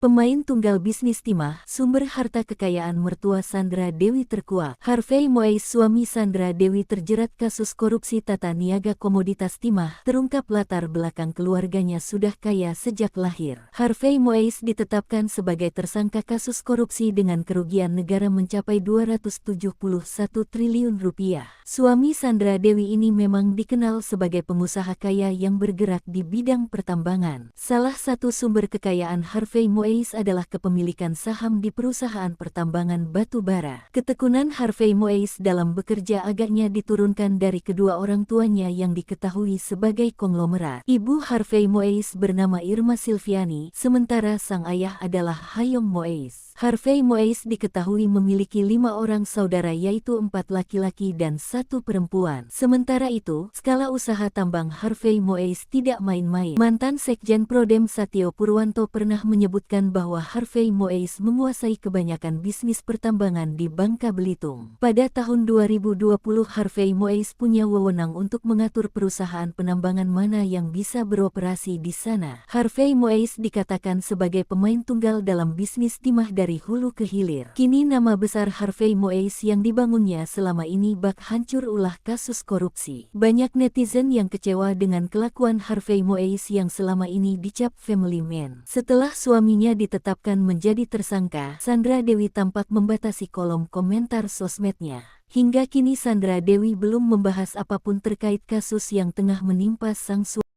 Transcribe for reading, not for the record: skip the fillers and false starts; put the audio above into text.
Pemain tunggal bisnis timah, sumber harta kekayaan mertua Sandra Dewi terkuak. Harvey Moise, suami Sandra Dewi, terjerat kasus korupsi tata niaga komoditas timah. Terungkap latar belakang keluarganya sudah kaya sejak lahir. Harvey Moise ditetapkan sebagai tersangka kasus korupsi dengan kerugian negara mencapai 271 triliun rupiah. Suami Sandra Dewi ini memang dikenal sebagai pengusaha kaya yang bergerak di bidang pertambangan. Salah satu sumber kekayaan Harvey Moise adalah kepemilikan saham di perusahaan pertambangan batu bara. Ketekunan Harvey Moise dalam bekerja agaknya diturunkan dari kedua orang tuanya yang diketahui sebagai konglomerat. Ibu Harvey Moise bernama Irma Silviani, sementara sang ayah adalah Hayom Moise. Harvey Moise diketahui memiliki 5 orang saudara, yaitu 4 laki-laki dan 1 perempuan. Sementara itu, skala usaha tambang Harvey Moise tidak main-main. Mantan Sekjen Prodem Satyo Purwanto pernah menyebutkan bahwa Harvey Moise menguasai kebanyakan bisnis pertambangan di Bangka Belitung. Pada tahun 2020, Harvey Moise punya wewenang untuk mengatur perusahaan penambangan mana yang bisa beroperasi di sana. Harvey Moise dikatakan sebagai pemain tunggal dalam bisnis timah dari hulu ke hilir. Kini nama besar Harvey Moise yang dibangunnya selama ini bak hancur ulah kasus korupsi. Banyak netizen yang kecewa dengan kelakuan Harvey Moise yang selama ini dicap family man. Setelah suaminya ditetapkan menjadi tersangka, Sandra Dewi tampak membatasi kolom komentar sosmednya. Hingga kini Sandra Dewi belum membahas apapun terkait kasus yang tengah menimpa sang suami.